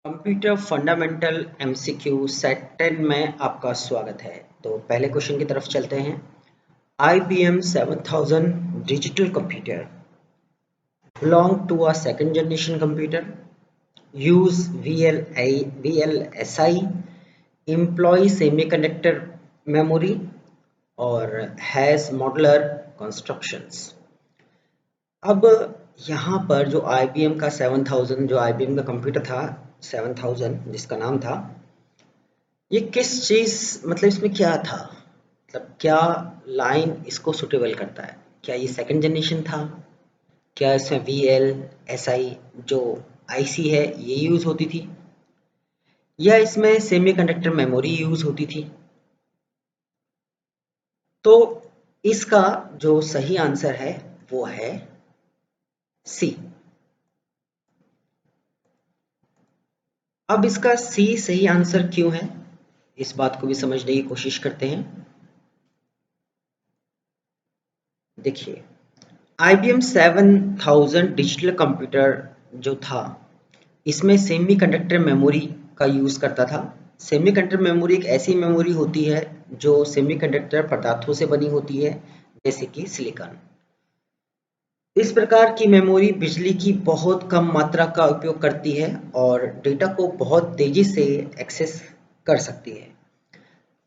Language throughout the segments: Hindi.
कंप्यूटर फंडामेंटल एमसीक्यू सेट 10 में आपका स्वागत है। तो पहले क्वेश्चन की तरफ चलते हैं। IBM 7000 digital computer belong to a second generation computer, use VLSI, employ semiconductor memory और has modular constructions। अब यहाँ पर जो IBM का 7000 जो IBM का कंप्यूटर था 7000 जिसका नाम था, ये किस चीज मतलब इसमें क्या था, मतलब क्या लाइन इसको सुटेबल करता है। क्या ये सेकंड जनरेशन था, क्या इसमें VLSI जो IC है ये यूज होती थी, या इसमें सेमीकंडक्टर मेमोरी यूज होती थी। तो इसका जो सही आंसर है वो है सी। अब इसका सी सही आंसर क्यों है, इस बात को भी समझने की कोशिश करते हैं। देखिए, IBM 7000 डिजिटल कंप्यूटर जो था, इसमें सेमीकंडक्टर मेमोरी का यूज करता था। सेमीकंडक्टर मेमोरी एक ऐसी मेमोरी होती है जो सेमीकंडक्टर पदार्थों से बनी होती है, जैसे कि सिलिकॉन। इस प्रकार की मेमोरी बिजली की बहुत कम मात्रा का उपयोग करती है और डेटा को बहुत तेजी से एक्सेस कर सकती है।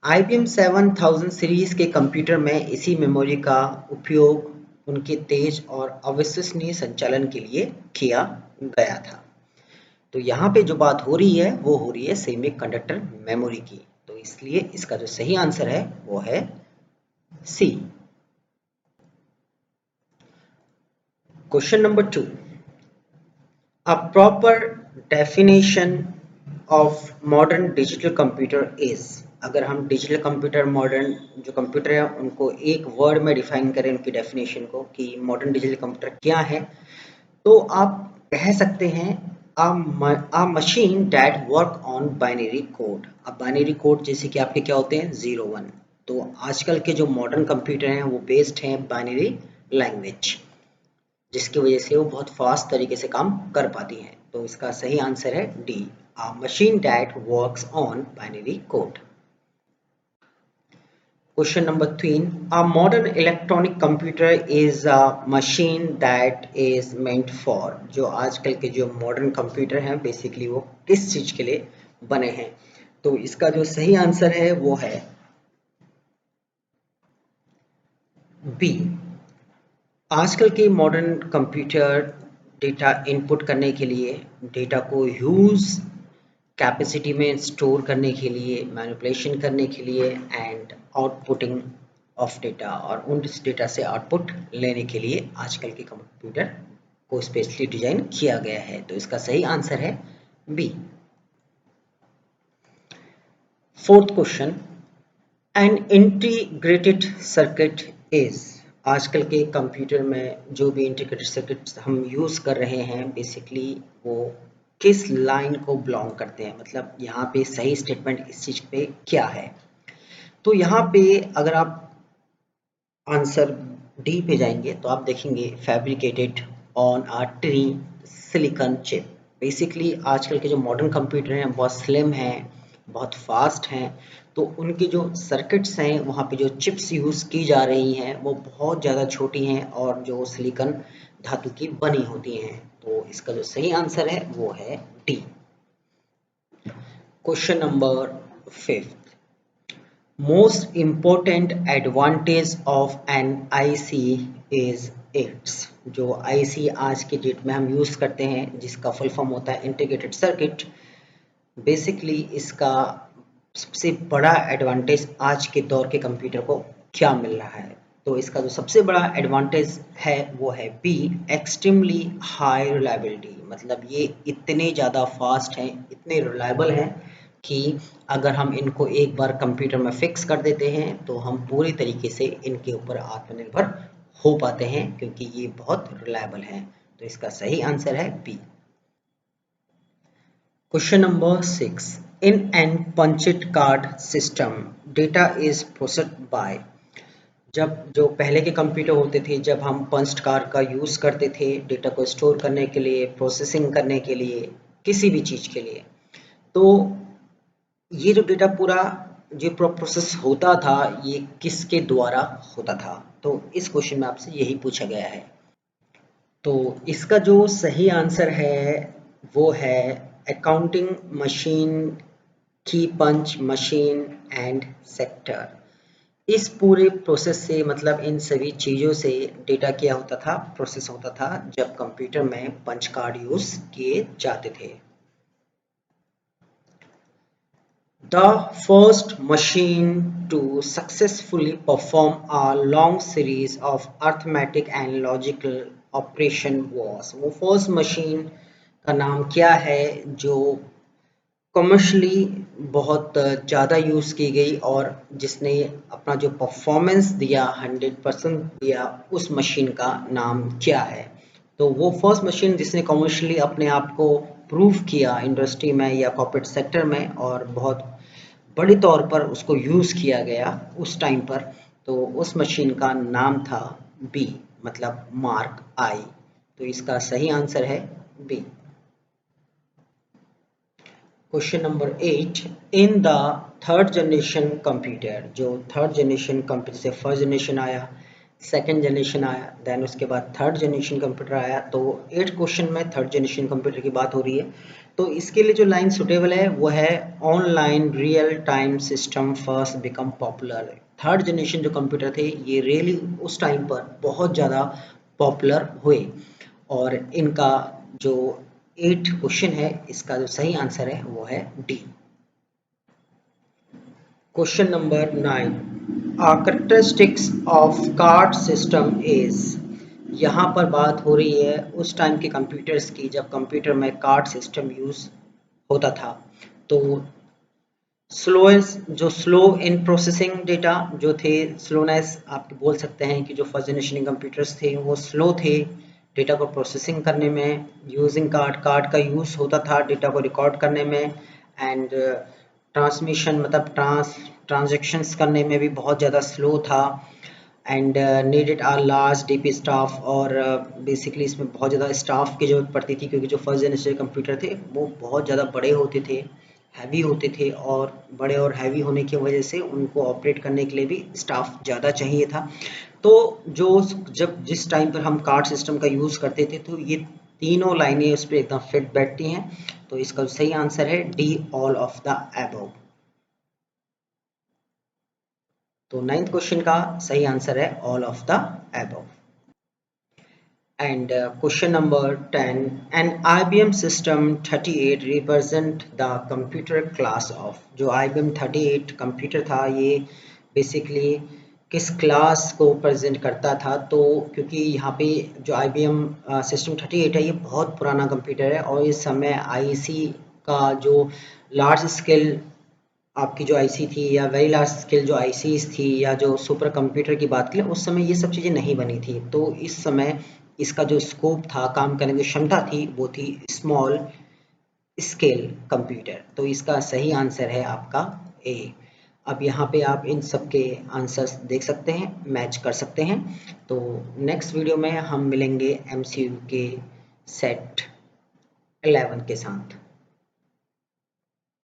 IBM 7000 सीरीज के कंप्यूटर में इसी मेमोरी का उपयोग उनके तेज और अविश्वसनीय संचालन के लिए किया गया था। तो यहाँ पे जो बात हो रही है वो हो रही है सेमीकंडक्टर मेमोरी की। तो इसलिए इसका जो सही आंसर है वो है C. Question number 2, a proper definition of modern digital computer is। अगर हम डिजिटल कंप्यूटर, मॉडर्न जो कंप्यूटर है उनको एक वर्ड में डिफाइन करें, उनकी डेफिनेशन को कि मॉडर्न डिजिटल कंप्यूटर क्या है, तो आप कह सकते हैं a machine that work on binary code। अब बाइनरी कोड जैसे कि आपके क्या होते हैं 0 1। तो आजकल के जो मॉडर्न कंप्यूटर हैं वो बेस्ड हैं बाइनरी लैंग्वेज, जिसकी वजह से वो बहुत फास्ट तरीके से काम कर पाती हैं। तो इसका सही आंसर है D, a machine that works on binary code। Question number 3, a modern electronic computer is a machine that is meant for। जो आजकल के जो मॉडर्न कंप्यूटर हैं बेसिकली वो किस चीज के लिए बने हैं। तो इसका जो सही आंसर है वो है बी। आजकल के मॉडर्न कंप्यूटर डेटा इनपुट करने के लिए, डेटा को ह्यूज कैपेसिटी में स्टोर करने के लिए, मैनिपुलेशन करने के लिए एंड आउटपुटिंग ऑफ डेटा, और उन डेटा से आउटपुट लेने के लिए आजकल के कंप्यूटर को स्पेशली डिजाइन किया गया है। तो इसका सही आंसर है B. Fourth question, an integrated circuit is. आजकल के कंप्यूटर में जो भी इंटीग्रेटेड सर्किट हम यूज कर रहे हैं बेसिकली वो किस लाइन को बिलोंग करते हैं, मतलब यहाँ पे सही स्टेटमेंट इस चीज पे क्या है। तो यहाँ पे अगर आप आंसर डी पे जाएंगे तो आप देखेंगे fabricated on a tree silicon chip. Basically आजकल के जो मॉडर्न कंप्यूटर हैं बहुत स्लिम हैं, बहुत फास्ट हैं, तो उनकी जो सर्किट्स हैं वहाँ पे जो चिप्स यूज की जा रही हैं वो बहुत ज़्यादा छोटी हैं और जो सिलिकॉन धातु की बनी होती हैं। तो इसका जो सही आंसर है वो है D. Question number 5, most important advantage of an IC is its. जो IC आज के डेट में हम यूज करते हैं जिसका फुल फॉर्म होता है इंटीग्रेटेड सर्किट, बेसिकली इसका सबसे बड़ा एडवांटेज आज के दौर के कंप्यूटर को क्या मिल रहा है। तो इसका जो सबसे बड़ा एडवांटेज है वो है बी, एक्सट्रीमली हाई रिलायबिलिटी। मतलब ये इतने ज़्यादा फास्ट हैं, इतने रिलायबल हैं कि अगर हम इनको एक बार कंप्यूटर में फिक्स कर देते हैं तो हम पूरी तरीके से इनके ऊपर आत्मनिर्भर हो पाते हैं क्योंकि ये बहुत रिलायबल हैं। तो इसका सही आंसर है B. Question number 6, in an punched card system data is processed by। जब जो पहले के कंप्यूटर होते थे, जब हम पंच्ड कार्ड का यूज करते थे डेटा को स्टोर करने के लिए, प्रोसेसिंग करने के लिए, किसी भी चीज के लिए, तो ये जो डेटा पूरा जो प्रोसेस होता था ये किसके द्वारा होता था, तो इस क्वेश्चन में आपसे यही पूछा गया है। तो इसका जो सही आंसर है वो है अकाउंटिंग मशीन, की पंच मशीन एंड सेक्टर। इस पूरे प्रोसेस से मतलब इन सभी चीज़ों से डेटा क्या होता था, प्रोसेस होता था जब कंप्यूटर में पंच कार्ड यूज किए जाते थे। The first machine to successfully perform a long series of arithmetic and logical operation was, वो फर्स्ट मशीन का नाम क्या है जो कमर्शली बहुत ज़्यादा यूज़ की गई और जिसने अपना जो परफॉर्मेंस दिया 100% दिया, उस मशीन का नाम क्या है। तो वो फर्स्ट मशीन जिसने कमर्शियली अपने आप को प्रूव किया इंडस्ट्री में या कॉर्पोरेट सेक्टर में और बहुत बड़े तौर पर उसको यूज़ किया गया उस टाइम पर, तो उस मशीन का नाम था बी, मतलब मार्क आई। तो इसका सही आंसर है B. Question number 8, in the third generation computer, जो थर्ड जनरेशन कंप्यूटर से फर्स्ट जनरेशन आया, सेकेंड जनरेशन आया, देन उसके बाद थर्ड जनरेशन कंप्यूटर आया, तो 8 क्वेश्चन में थर्ड जनरेशन कंप्यूटर की बात हो रही है। तो इसके लिए जो लाइन सुटेबल है वो है online real time system first become popular. Third generation जो कंप्यूटर थे ये रियली उस टाइम पर बहुत ज़्यादा पॉपुलर हुए और इनका जो 8 क्वेश्चन है इसका जो सही आंसर है वो है D. Question number 9, characteristics of card system is. यहाँ पर बात हो रही है उस टाइम के कंप्यूटर्स की जब कंप्यूटर में कार्ड सिस्टम यूज होता था। तो स्लो इन प्रोसेसिंग डेटा जो थे, स्लोनेस आप बोल सकते हैं कि जो फर्स्ट जनरेशन कंप्यूटर्स थे वो स्लो थे डेटा को प्रोसेसिंग करने में। यूजिंग कार्ड का यूज़ होता था डेटा को रिकॉर्ड करने में एंड ट्रांसमिशन मतलब ट्रांजैक्शंस करने में भी बहुत ज़्यादा स्लो था and needed are large DP staff. और बेसिकली इसमें बहुत ज़्यादा स्टाफ की जरूरत पड़ती थी क्योंकि जो फर्स्ट जनरेशन कंप्यूटर थे वो बहुत ज़्यादा बड़े होते थे, हैवी होते थे और बड़े और हैवी होने की वजह से उनको ऑपरेट करने के लिए भी स्टाफ ज़्यादा चाहिए था। तो जो जब जिस टाइम पर हम कार्ड सिस्टम का यूज़ करते थे तो ये तीनों लाइनें उस पर एकदम फिट बैठती हैं। तो इसका सही आंसर है D, all of the above. तो 9th क्वेश्चन का सही आंसर है all of the above. And question number 10, an IBM system 38 represent the computer class of। जो IBM 38 कंप्यूटर था ये बेसिकली किस क्लास को प्रेजेंट करता था। तो क्योंकि यहाँ पे जो IBM सिस्टम 38 है ये बहुत पुराना कंप्यूटर है और इस समय आईसी का जो लार्ज स्केल आपकी जो आईसी थी या वेरी लार्ज स्केल जो आईसीज थी या जो सुपर कंप्यूटर की बात करें उस समय ये सब चीज़ें नहीं बनी थी। तो इस समय इसका जो स्कोप था, काम करने की क्षमता थी, वो थी स्मॉल स्केल कंप्यूटर। तो इसका सही आंसर है आपका ए। अब यहाँ पे आप इन सब के आंसर्स देख सकते हैं, मैच कर सकते हैं। तो नेक्स्ट वीडियो में हम मिलेंगे एमसीयू के सेट 11 के साथ।